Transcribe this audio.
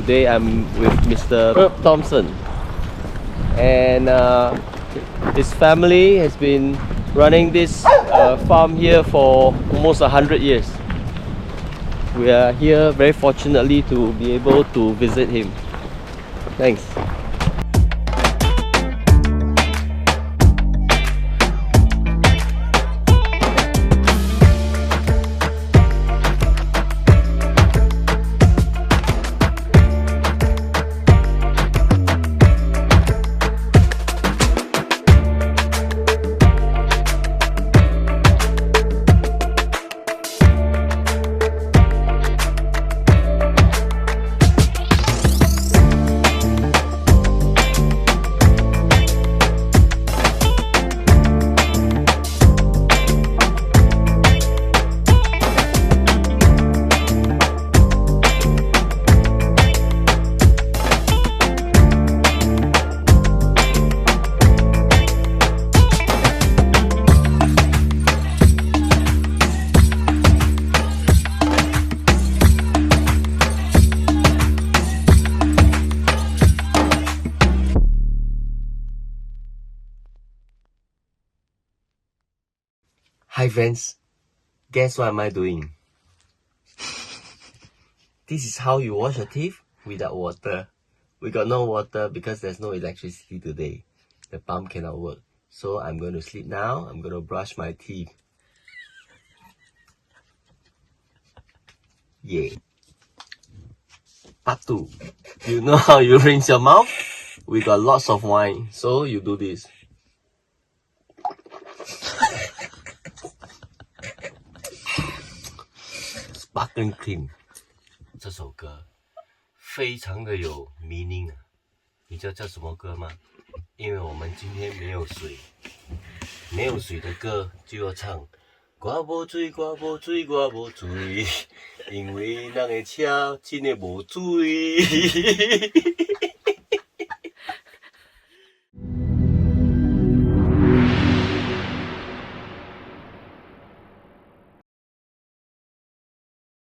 Today I'm with Mr. Thompson, and his family has been running this farm here for almost 100 years. We are here very fortunately to be able to visit him. Thanks. Hi friends, guess what am I doing? This is how you wash your teeth without water. We got no water because there's no electricity today. The pump cannot work. So I'm going to sleep now. I'm going to brush my teeth. Yeah. Part 2. You know how you rinse your mouth? We got lots of wine. So you do this. Sparkling Clean 这首歌非常的有 meaning 啊，你知道叫什么歌吗？因为我们今天没有水，没有水的歌就要唱我无水，我无水，我无水，因为人的车真的无水。